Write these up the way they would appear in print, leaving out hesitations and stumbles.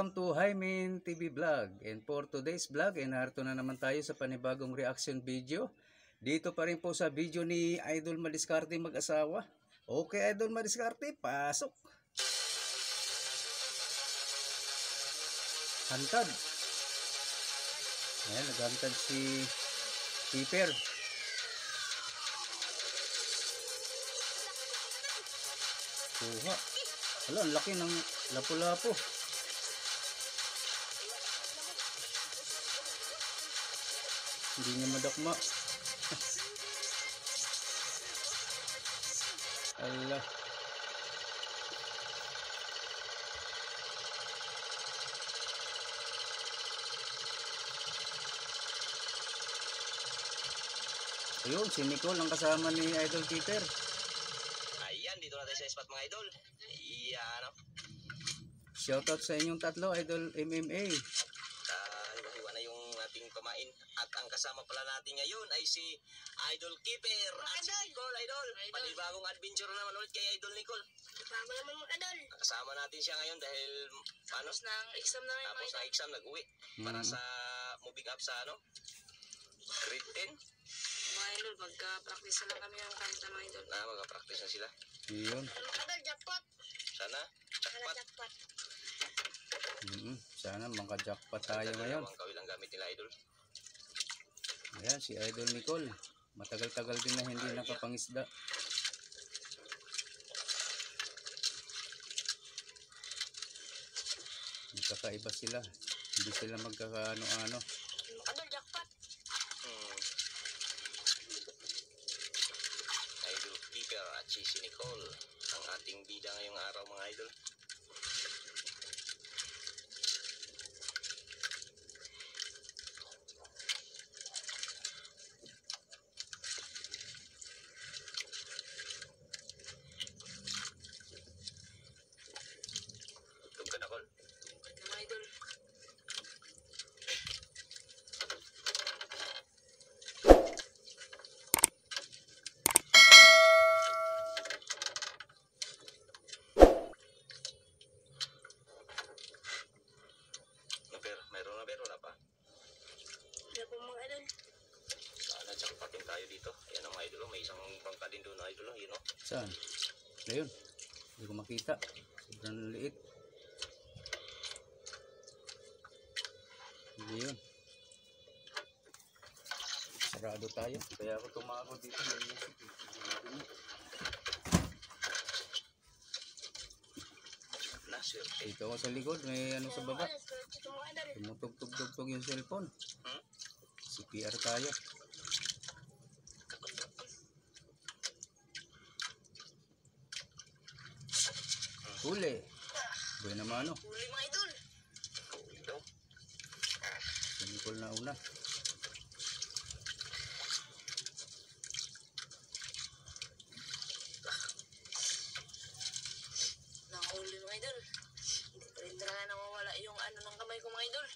Welcome to Hymen TV Vlog. And for today's vlog, narito na naman tayo sa panibagong reaction video. Dito pa rin po sa video ni Idol Madiskarte mag-asawa. Okay, Idol Madiskarte, pasok. Hantad. Ayan, naghantad si Keeper. Kuha. Hala, ang laki ng lapu-lapu. Hindi niya madakma. Allah. Ayun, si Nicole ang kasama ni Idol Keeper. Ayan, dito na tayo sa spot mga idol. Iyan. Shoutout sa inyong tatlo, Idol MMA. Hiwa na yung ating pamain. At ang kasama pala natin ngayon ay si Idol Keeper. At si Nicole, Idol. Panibagong adventure naman ulit kay Idol Nicole. Kasama naman mga Idol. Kasama natin siya ngayon dahil Tapos ng exam na ngayon. tapos na exam, nag-uwi. Para sa moving up sa grade 10. Mga Idol, magka-practice na lang kami ng kanta mga Idol. Mag-practice na sila. Ayun. Idol, jackpot. Sana, jackpot. Jackpot. Sana maka-jackpot tayo ngayon. Ang kawilang gamit nila, Idol. Ayan, si Idol Nicole. Matagal-tagal din na hindi nakapangisda. Magkakaiba sila. Hindi sila magkakaano-ano. Idol, jackpot. Idol Keeper at si Nicole. Ang ating bida ngayong araw mga idol. Jackpotin tayo dito. Ayan ang mga idol. May isang bangka din doon na idol. Yun o. Saan? Ayun. Hindi ko makita. Sobrang liit. Hindi yun. Sarado tayo. Kaya ako tumago dito. Dito ako sa likod. May ano sa baba. Tumutug-tug-tug yung cellphone. CPR tayo. Huli. Buhay naman ano. Huli mga Idol. Huli daw. Nicole na una. Nahuli mga Idol. Hindi pa rin talaga nawawala yung ano ng kamay ko mga Idol.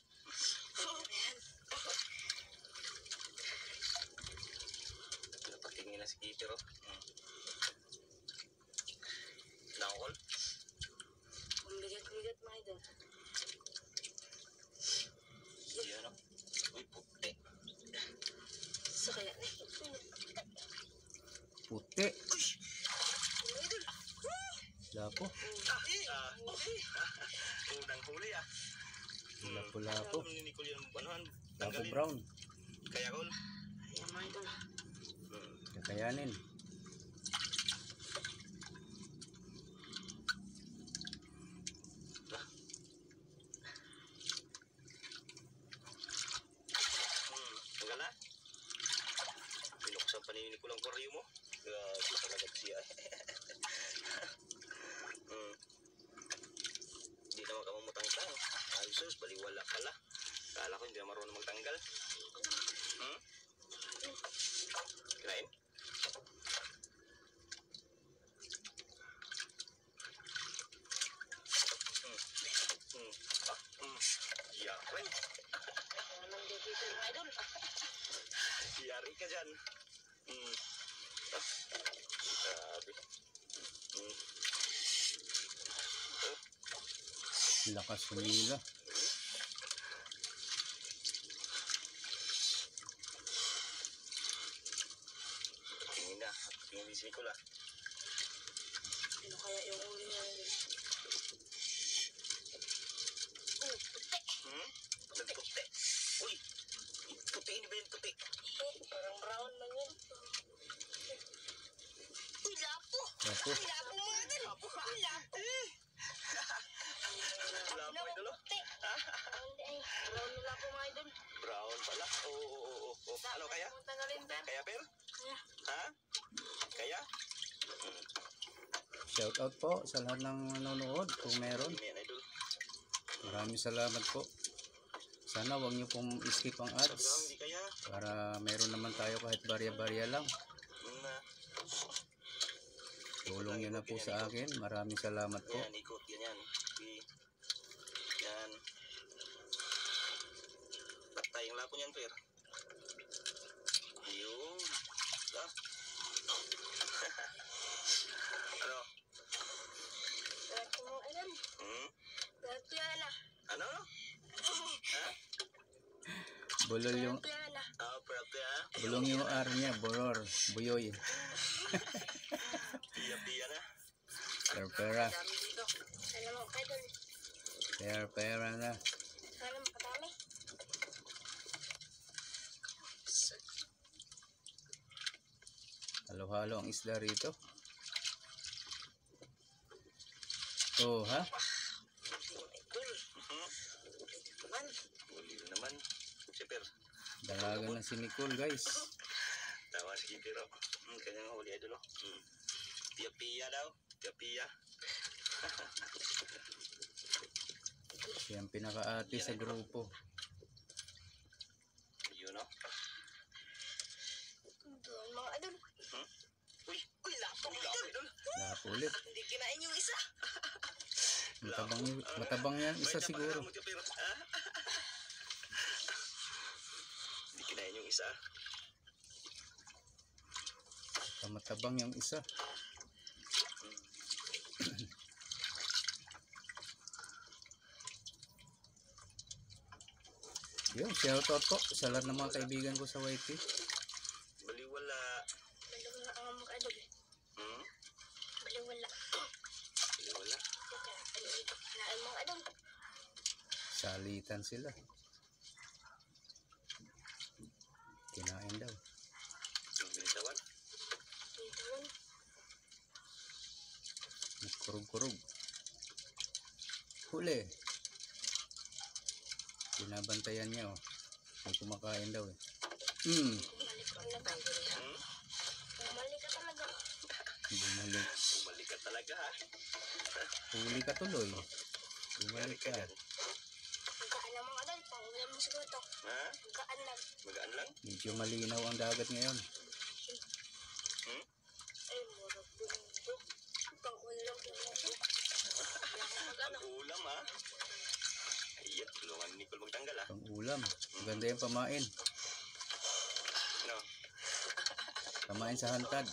Ayan. Napatingin na si Keeper o. Nakakol. Bigat mga Idol. Yan o. Uy, puti. Sa kaya ni. Puti. Mga Idol. Lapo. Unang huli ah. Lapo-lapo. Alam ni Nicole yung Lapo brown. Kaya kol. Ayan mga Idol. Kakayanin. Binuksan pa ni Nicole ang koryo mo. Grabe talaga siya. Hindi naman ka mamutang-tang. Ay sus, baliwala pala. Kala ko hindi na marunong magtanggal. Kinain? Yari. Naman dito mga Idol. Yari ka dyan. Grabe. Lakas humila. Tingin na. Tingin din si Nicole ah. Ano kaya yung uli niya? Puti. Puti. Uy! Puti, hindi ba yung puti? Parang brown lang yun. Uy, lapo! Lapo. Uy, lapo mga idol! Uy, lapo! Lapo, idol oh. Puti. Hindi ay. Brown na lapo mga idol. Brown pala. Oo. Ano kaya? Kung tanggalin, Per. Kaya, Per? Kaya. Ha? Kaya? Shout out po sa lahat ng nanonood kung meron. Hindi yan, idol. Maraming salamat po. Sana wag niyo pong skip ang Sabi ko, ads hindi kaya. para meron naman tayo kahit barya-barya lang. Na. Tulong niyo na po sa akin. Maraming salamat po. Yan, ikot. Ganyan. Okay. Yan. Patay yung lapo niyan, Per. Yun. Ah. Ano? Lahat ko mga idol. Lahat ko yan ah. Ano? Ha? Bulol yung Lahat ko yan ah. Prate ha? bulong yung R niya, boror, buyoy. Piya na. Pera. Dami dito. Sana mo idol. Pera na. Sana makadami. Halo-halo ang isda rito. Oh, ha? Idol. Naman. Uli naman. Si Per. Dalaga na si Nicole, guys. Tawa si Pero. Kanyang huli idol. Piya daw. Piya. Siya ang pinaka-ate sa grupo. Yun o. Doon mga idol. Uy, lapo idol. Lahat ulit. Hindi kinain yung isa. Matabang yan isa siguro. Hindi kinain yung isa. Matabang yung isa. Yun, shout out po sa lahat ng mga kaibigan ko sa YT. Baliwala. Baliwala ang mga idol. Baliwala. Baliwala. Kinain mga idol. Salitan sila. Kinain daw. Yung binitawan. Idol. Kurug-kurug. Huli. Binabantayan niya oh. May kumakain daw eh. Bumalik ka na tayo. Bumalik ka talaga. Bumalik. Bumalik ka talaga ha. Huli ka tuloy. Bumalik ka. Magkaan lang mga idol. Pangulam mo siguro ito. Ha? Magkaan lang. Magaan lang? Medyo malinaw ang dagat ngayon. Ay, murag bundok. Pangulam ko mo ito. Magano. Ulam ha? Ayan, tulungan ni Nicole magtanggal ha. Pang ulam. Maganda yung pamain. No? Pamain sa hantad.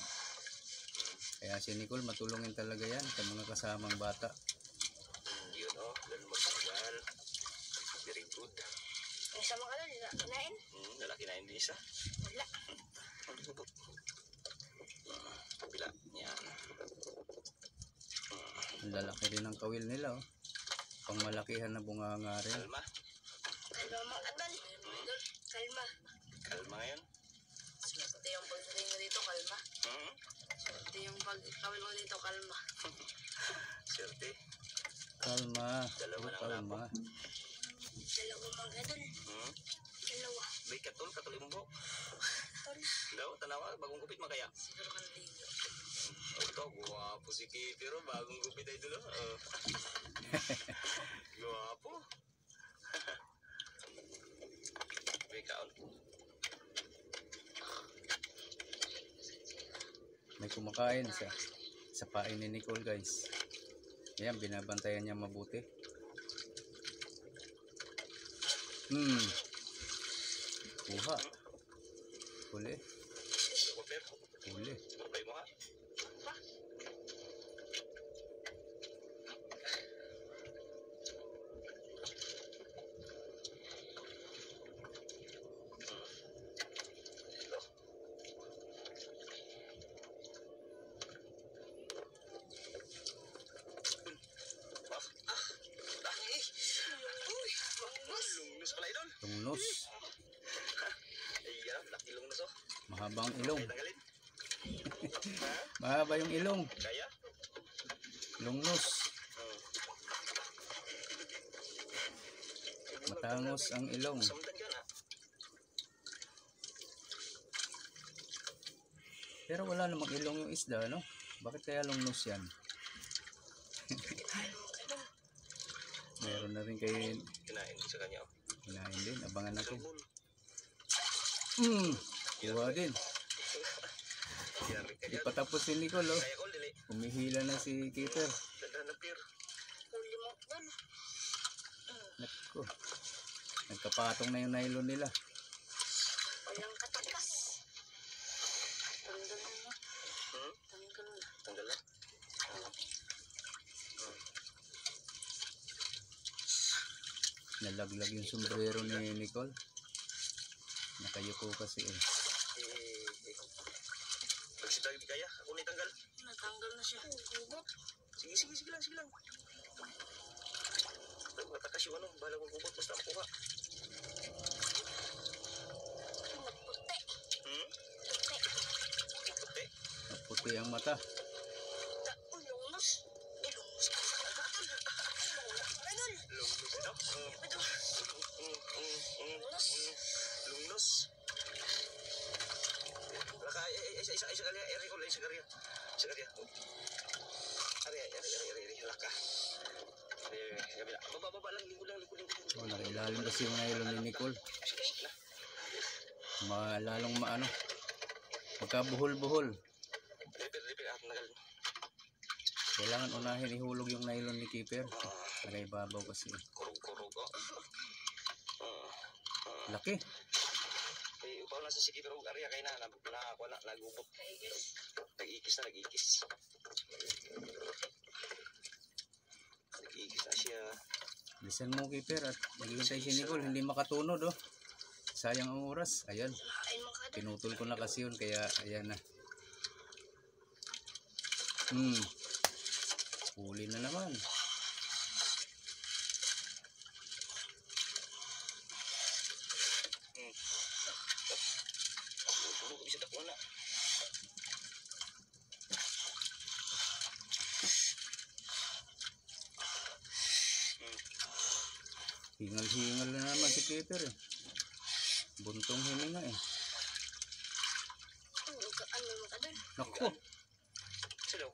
Kaya si Nicole matulungin talaga yan sa mga kasamang bata. Yun o, ganun magtanggal. Very good. Yung sa mga idol, kinain? Lalaki na hindi isa. Wala. Kabila. Yan. Ang lalaki rin ang kawil nila oh. Pangmalakihan na bunganga rin. Kalma. Kalma mga idol. Kalma. Kalma ngayon. Pati yung pagsaling mo dito, kalma. Pati yung pagkawil mo dito, kalma. Swerte. Kalma. Dalawa na Kalma. Dalawa mga idol. Dalawa. Bay, katol yung buhok. Tol. Daw, tanawa, bagong gupit makaya. Siguro ka naligo. Ito, guwapo si Kitty ro, bagong gupit ay dulo. Guwapo. Bay, kaon. May kumakain sa pain ni Nicole guys. Ayan, binabantayan niya mabuti. Kuha. Huli. Kupir. Huli. Bay mo ha. Mahabang ilong. Kaya tanggalin. Ha? Mahaba yung ilong. Kaya? Lungnos. Hmm. Matangos ang ilong. Samdan ka na. Pero wala namang ilong yung isda, no? Bakit kaya lungnos yan? Meron na rin kay Kinain ko sa kanya. kinain din. Abangan natin. Sabon. Kuha din. Yari ka Di dyan. pa tapos si Nicole, oh. Kaya call, dili. Kumihila na si Keeper. Ganda na pier. Huli mo idol. Nako. Nagkapatong na yung nylon nila. Walang katakas. Tanggal na. Hmm? Tanggal na. Tanggal na. Nalaglag yung sombrero ni Nicole. Nakayuko kasi eh. Pag si David kaya, ako na tanggal. Natanggal na siya. Gubot. Sige lang, sige lang. Matakas yung ano, bahala kong kubot, basta ang kuha. Puti. Hmm? Puti. Puti. Puti ang mata. Ulungnos. Ulungnos ka sa idol. Idol. Lungnos ito. Idol. Lungnos. Lungnos. Laka, isa kali, eri ko, isa kali. Isa kali. Ari, laka. Kabila. Baba lang, lingkod lang. Oh, nakailalim kasi yung nylon ni Nicole. Lalong maano. Magkabuhol-buhol. Lipit, nagal. Kailangan unahin ihulog yung nylon ni Keeper. Nakaibabaw kasi. Kurog. Laki. Upaw na sa sige pero area kay na nakakuha na nagubot. Nag-ikis na. Nag-ikis na siya. Bilisan mo, Keeper, at maghihintay si Nicole. Hindi makatunod, oh. Sayang ang oras. Ayan. Kain mo ka idol. Pinutol ko na kasi yun, kaya ayan na. Huli na naman. Bisa tak na. Hingal-hingal na naman si Keeper, eh. Buntong hininga, eh. Ano mo ka idol? Naku, Silo.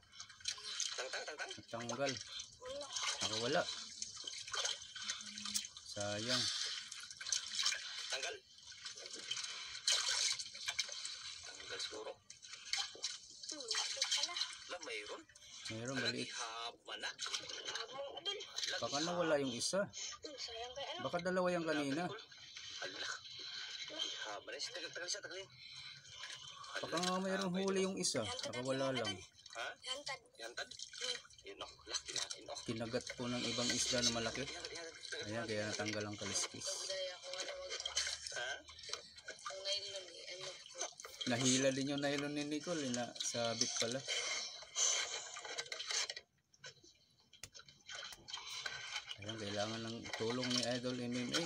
Tang. natanggal. Wala. Nakawala. Sayang. Tanggal. Tanggal siguro. Ito pala. La mayroon. Meron, maliit. Haba na. Habang idol. Baka nawala yung isa. Sayang kay ano. Baka dalawa yung kanina. Allah. Haba na. Tagalin. Baka nga mayroong huli yung isa. Nakawala lang. Ha? Hantad. Yantad? Yun o. Laki na. Yun o. Kinagat po ng ibang isda na malaki. Ayan, kaya natanggal ang kaliskis. Daya ko ano wag. Ha? Ang nylon ano. Nahila din yung nylon ni Nicole, eh, na sabit pala. Ayan, kailangan ng tulong ni Idol MMA.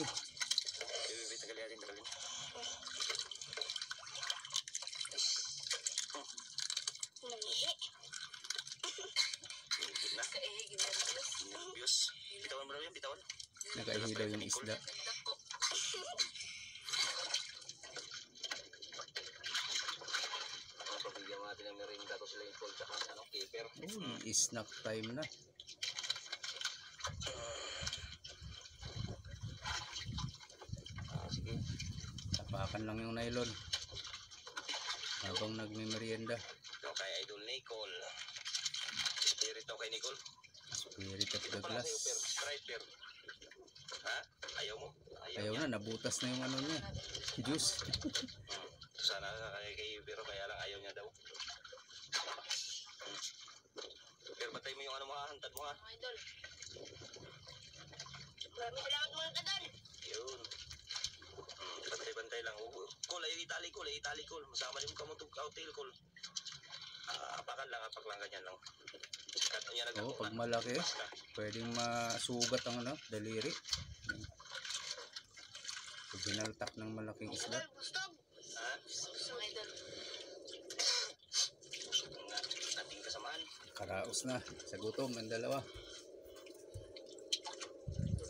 Tagalin. Nangihi. Na. Kaihi ginagalas. Nervyos. Bitawan mo raw yan, bitawan. Nakaihi daw yung isda. Dako. Pabigyan natin ng merinda to sila Nicole tsaka ano, Keeper. Snack time na. Sige. Tapakan lang yung nylon habang nagme-merienda. Ito kay Idol Nicole. Spirit to kay Nicole. Spirit of the Pala glass. sa'yo, Per. Sprite, Per. Ha? Ayaw mo? Ayaw na, nabutas na yung ano niya. Juice. Sana kay pero kaya lang ayaw niya daw. Pero batay mo yung ano mga hantad mo ha. Mga idol. Maraming salamat mga kadol. Yun. Bantay-bantay lang. Kul, ay itali kul. Masama din mo itong kautil kul. Apakan lang ganyan lang. Kato niya Oo, pag malaki, pwedeng masugat ang ano, daliri. Pag binaltak ng malaking isda. Idol, gusto. Ha? Gusto mga idol. Nakaraos na sa gutom ang dalawa.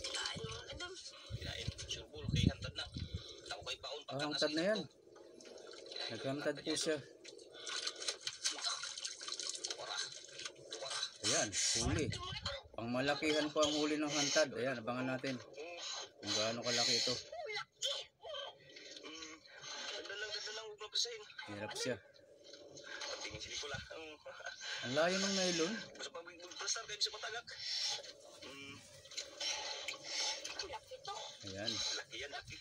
Kain mga idol. Kinain. Surbol kay hantad na. Ako kay paon pagka Hangtad na yan. Naghangtad po siya. Wara. Wara. Ayan, huli. Pangmalakihan po ang huli ng hantad. Ayan, abangan natin kung gaano kalaki ito. Ganda lang, huwag mapasahin. Hirap siya. Tingin si Nicola. Ang layo ng nylon. Basta pag mag-prestar kayo sa matagak. Laki to. Ayan. Laki yan, laki.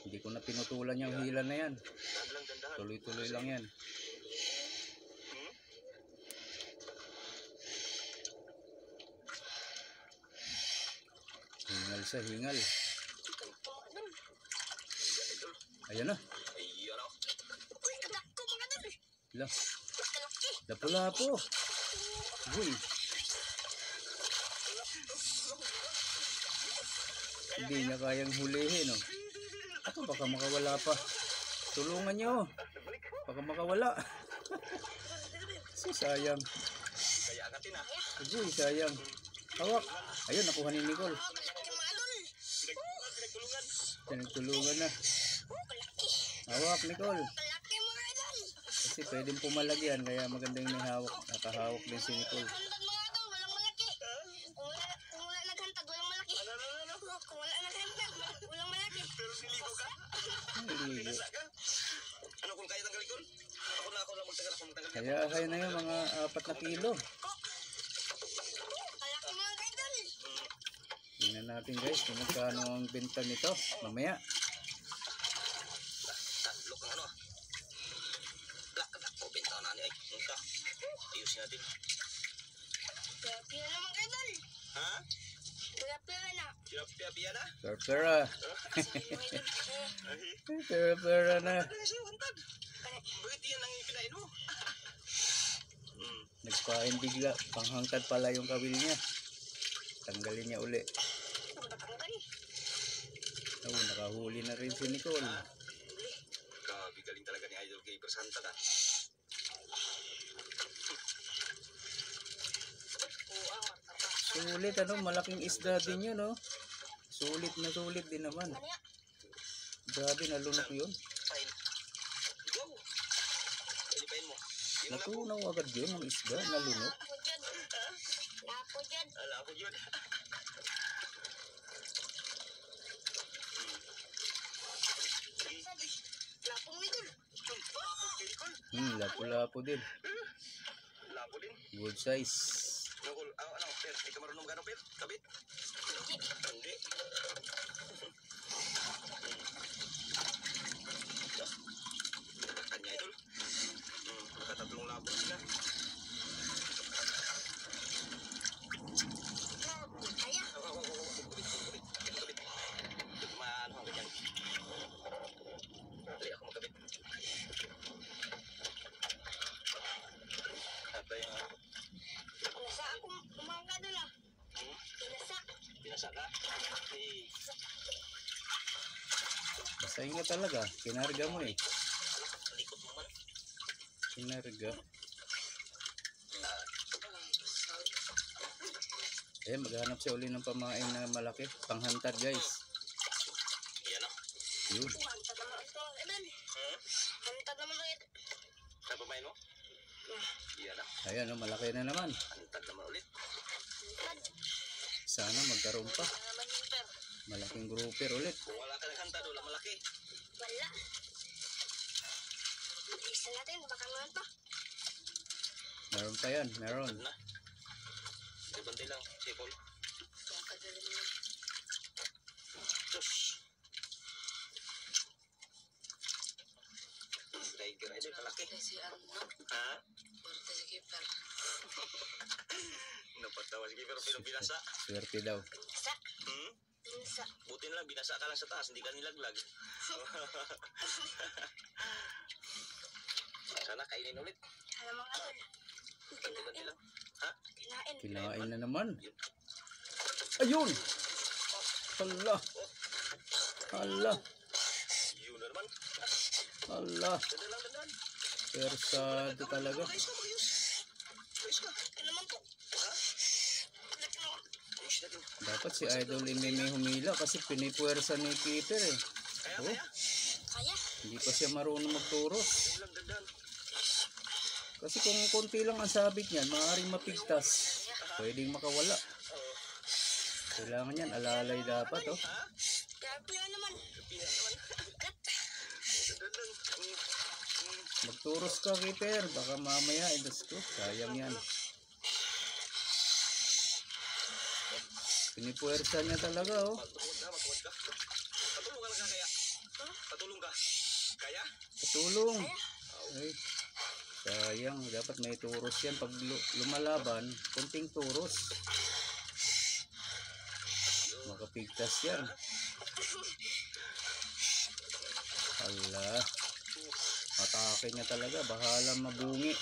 Hindi ko na pinutulan yung hila na yan. Dandahan, dandahan. Tuloy-tuloy lang yan. Hingal siya, hingal. Ayan na. Ayan o. Uy, anak ko mga idol. La, Laki. lapo-lapo. Uy, hindi niya kayang hulihin, no? Ako, baka makawala pa. Tulungan nyo. Baka makawala. Sayang. Kaya agatin ah. Uy, sayang. Hawak. Ayun, nakuha ni Nicole. Kalaki mga idol. Pinagtulungan. Tinagtulungan na. Kalaki. Hawak, Nicole. Kalaki mga idol. Kasi pwedeng pumalagyan, kaya magandang may hawak. Nakahawak din si Nicole. Hantad mga idol, walang malaki. Kung wala naghantad, walang malaki. Kung wala naghantad, walang malaki. Pero niligo ka. Hindi. Nasa ka. Ano kung kaya tanggalin ko? Ako lang magtagal. Ako magtagal. Kaya kaya na yun, mga 4 na kilo. Kalaki mga idol. Tingnan natin guys kung magkano ang benta nito. Mamaya. Look ang ano. Black. O, benta na niya. Ika. Ayusin natin. Pira mga idol. Ha? Pira na. Pia na? Pera. Sabi mga idol. Pera na. Ano siya, hantad? Bakit yan ang pinain mo? Nagpain bigla. Panghangkad pala yung kawil niya. Tanggalin niya uli. Oh, nakahuli na rin si Nicole. Grabe, galing talaga ni Idol Keeper Hantad ah. Sulit ano, malaking isda din yun, no? Sulit na sulit din naman. Grabe, nalunok yun. Pain. Go! Pwede pain mo. Yung lapo. Natunaw agad yun, ang isda, nalunok. Lapo dyan. Lapo yun. Lapo mga idol. Lapo-lapo din. Lapo din. Good size. Nukul, ano, Per, di ka marunong gano'n, Per? Kabit? Hindi. Kanya, Idol. Nakatatlong lapo sila. Kaya. Kabit. Maano ang ganyan. Dali ako magkabit. Apa yung... Nasa ako umangga doon ah. Nasa. Binasa ka? Eh, Basta nga talaga, kinarga mo eh. likot mo man. Kinarga. Eh, maghanap siya uli ng pamain na malaki. Panghantad guys. Yan o. Yun. Hantad naman ito mga idol. Hantad naman ulit. Saan pamain mo? Yan o. Ayan, oh, malaki na naman. Hantad naman ulit. Hantad. Sana magkaroon pa. Ano naman yung per? Malaking grouper ulit. Kung wala ka naghantad, wala malaki. Wala. Isa natin, baka naman pa. Meron pa yan, meron. Na. Bantay lang, sipol. Ang kagaling mo. Sus. Tiger, idol, kalaki. Kasi ano, Ha? porta si Keeper. Napatawa sige, pero binasa. Swerte daw. Pinasa. Pinasa. Buti na lang, binasa ka lang sa taas, hindi ka nilaglag. Sana kainin ulit. Alam mga idol. Bantay lang. Ha? Kinain. Kinain na naman. Ayun! Hala! Hala! Allah, Dandan lang, dandan. persado talaga. Ayos ka, ayos. Ayos ka. Ano naman to? Ha? Ulit na. Ayos natin. Dapat si Idol Imeme humila kasi pinipuwersa ni keeper eh. Kaya, Oh, kaya. Kaya. hindi pa siya marunong magturos. Dandan lang, dandan. Kasi kung konti lang ang sabit niyan, maaaring mapigtas. Pwedeng makawala. Oo. Kailangan yan, alalay dapat oh. Ha? Grabe yan naman. Kapihan naman. Kat. Dandan. Magturos ka keeper, baka mamaya idas ko. Sayang yan. Pinipuwersa niya talaga oh. Magtuwag ka, magtuwag ka. Patulong ka lang ka kaya. Patulong ka. Kaya? Patulong. Ay, sayang, dapat may turos yan. Pag lumalaban, kunting turos. Makapigtas yan. Hala. Atake niya talaga, bahala mabungi.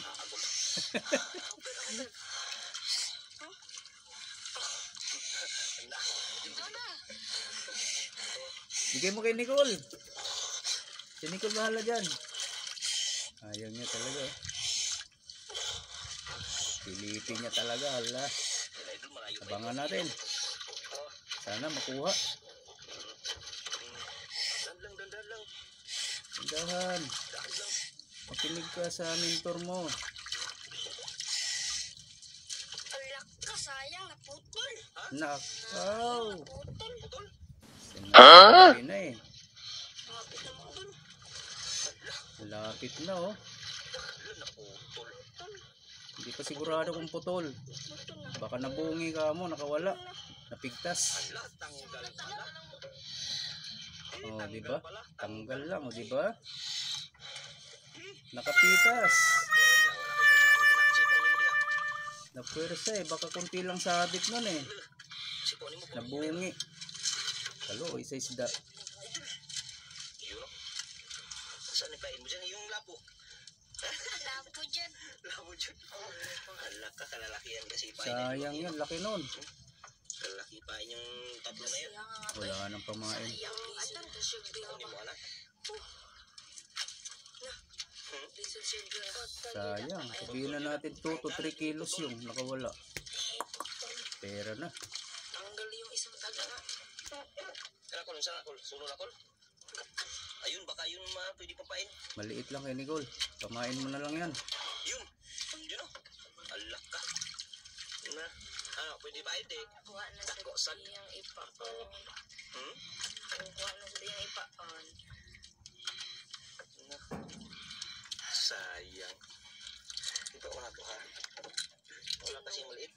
Ito na. Bigay mo kay Nicole. Si Nicole bahala dyan. Ayaw niya talaga. Pilitin niya talaga, hala. Idol, malayo pa. Abangan natin. Sana makuha. Dandan lang, dandan lang. Tindahan. Dahil lang. Makinig ka sa mentor mo. Alak ka, sayang. Naputol. Nakaw. Naputol. Putol. Sinabi na eh. Kapit na mo dun. Lapit na oh. Wala na putol. Hindi pa sigurado kung putol. Putol na. Baka nabungi ka mo, nakawala. Napigtas. Ala, tanggal pala. Oh, di ba? Pala. Tanggal lang, oh, di ba? Nakapitas. Siponin mo diha. Napwersa eh, baka kunti lang sabit nun eh. Siponin mo. Nabungi. Kalo, isa isda. Yun. Saan ipain mo dyan? Yung lapo. Lapo dyan. Lapo dyan. Ala ka, kalalakihan kasi ipain. Sayang yan, laki nun. Kalaki ipain yung tatlo na yun. Wala nang pamain. Yang atar. Siponin mo anak. Sayang, sabihin na natin 2 to 3 kilos yung nakawala. Pera na. Tanggal yung isang taga nga. Kala ko, saan ako? Sunod ako? Ayun, baka yun pwede papain. Maliit lang kay Nicole. Pamain mo na lang yan. Yun. Yun o. Alak ka. Na. Pwede pa eh. Kuha na sa Dako, sag. yung ipaon. Hmm? Kuha na sa yung ipaon. Na. Sayang. Ito ako na to ha. Wala kasi maliit.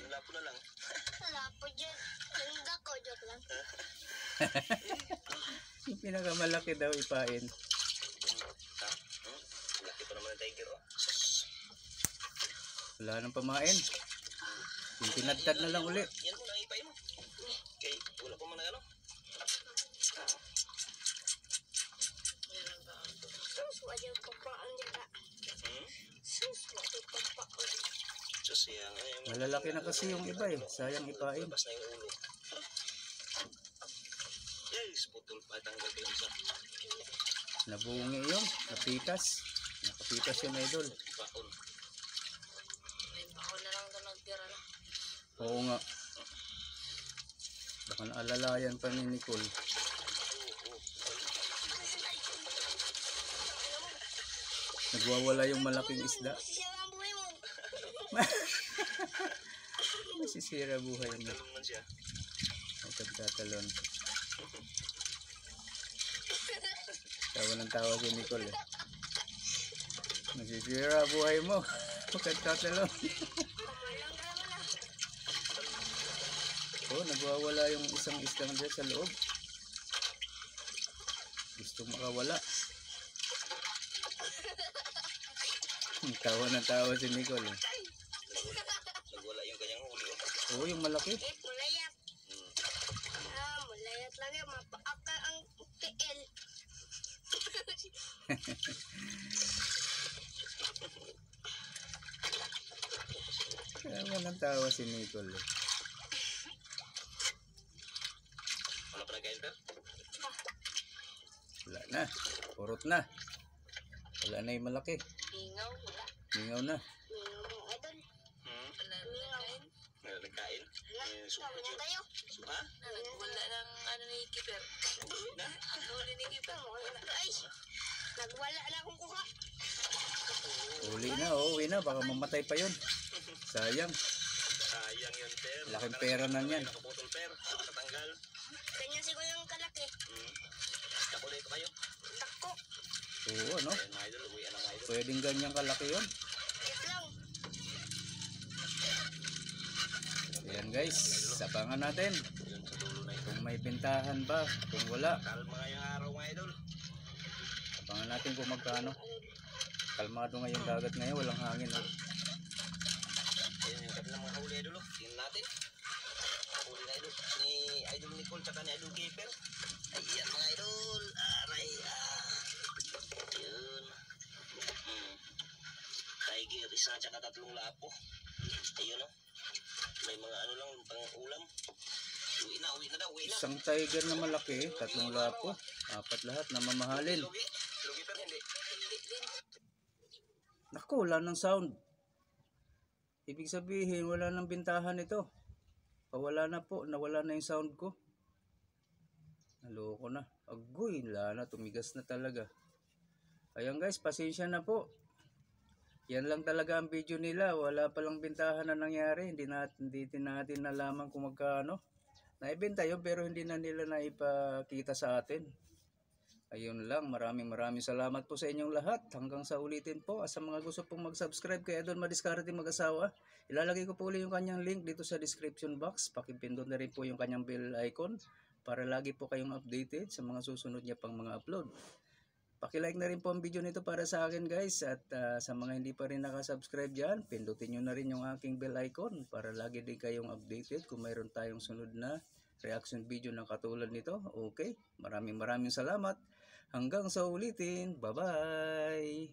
Yung lapo na lang. Lapo dyan. Ganda ko, joke lang. Yung pinakamalaki daw ipain. Laki pa naman ang tiger oh. Wala nang pamain. Yung tinadtad na lang uli. Yan mo, nangipain mo. Okay, wala pa man na ano. Suswa dyan papaon dyan ka. Suswa dyan papaon. Diyos yan. Malalaki na kasi yung iba eh. Sayang ipain. Labas na yung ulo. Yes, putol pa. Tanggal ko yung isa. Nabungi yun. Napitas. Nakapitas yung idol. Baon. May baon na lang doon nagtira na. Oo nga. Baka naalalayan pa ni Nicole. Nagwawala yung malaking isda. Siya ang buhay mo. Masisira buhay mo. Talon man siya. Ay, tagtatalon. Tawa ng tawa si Nicole eh. Masisira buhay mo. Tagtatalon. Oh, nagwawala yung isang isdang dyan sa loob. Gusto makawala. Tawa ng tawa si Nicole eh. Nagwala yung kanyang huli. Oo, yung malaki. Mulayat. Mulayat lang yan. Mapaaka ang TL. Tawa ng tawa si Nicole eh. Wala pa nagkain, Per? Wala na. Purot na. Wala na yung malaki. Ingaw, wala. Mingaw na. Idol. Wala na kain. Nagkain. Sabi na tayo. Ha? Wala ng ano ni Keeper. Na? Huli ni Keeper. Ay! Nagwala na akong kuha. Uli na, uwi na. Baka mamatay pa yun. Sayang. Sayang yun, per. Laking pera na yan. Nakaputol, per. Nakatanggal. Ganyan siguro yung kalaki. Dako dito kayo. Dako. Oo, no? Ayan, mga idol. Uwi na, mga idol. Pwedeng ganyan kalaki yun. Wait lang. Ayan guys, sabangan natin. Yun sa dulo na ito. Kung may bentahan ba, kung wala. Kalma ngayong araw, mga idol. Sabangan natin kung magkano. Kalmado nga yung dagat ngayon, walang hangin. Oh. Ayan yung kanilang mga huli, idol. Tingnan natin. Huli na, idol. Ni Idol Nicole, tsaka ni Idol Keeper. Ayan, mga idol. Aray, Yun. Tiger, isa, tsaka 3 lapo. Ayun, oh. May mga ano lang, pang ulam. Uwi na daw, uwi na. Isang tiger na malaki, 3 lapo. 4 lahat na mamahalin. Lugi. Lugi, pero hindi. Naku, wala ng sound. Ibig sabihin, wala ng bintahan ito. Wala na po, nawala na yung sound ko. Naloko na. Agoy, wala na, tumigas na talaga. Ayan guys, pasensya na po. Yan lang talaga ang video nila. Wala palang bintahan na nangyari. Hindi natin nalaman kung magkano. Naibenta yun pero hindi na nila naipakita sa atin. Ayun lang, maraming salamat po sa inyong lahat. Hanggang sa ulitin po. Sa mga gusto pong mag-subscribe kay Idol Madiskarte Mag-asawa, ilalagay ko po ulit yung kanyang link dito sa description box. Pakipindot na rin po yung kanyang bell icon para lagi po kayong updated sa mga susunod niya pang mga upload. Paki-like na rin po ang video nito para sa akin guys. At sa mga hindi pa rin nakasubscribe dyan, pindutin nyo na rin yung aking bell icon para lagi din kayong updated kung mayroon tayong sunod na reaction video na katulad nito. Okay, maraming salamat. Hanggang sa ulitin. Bye-bye!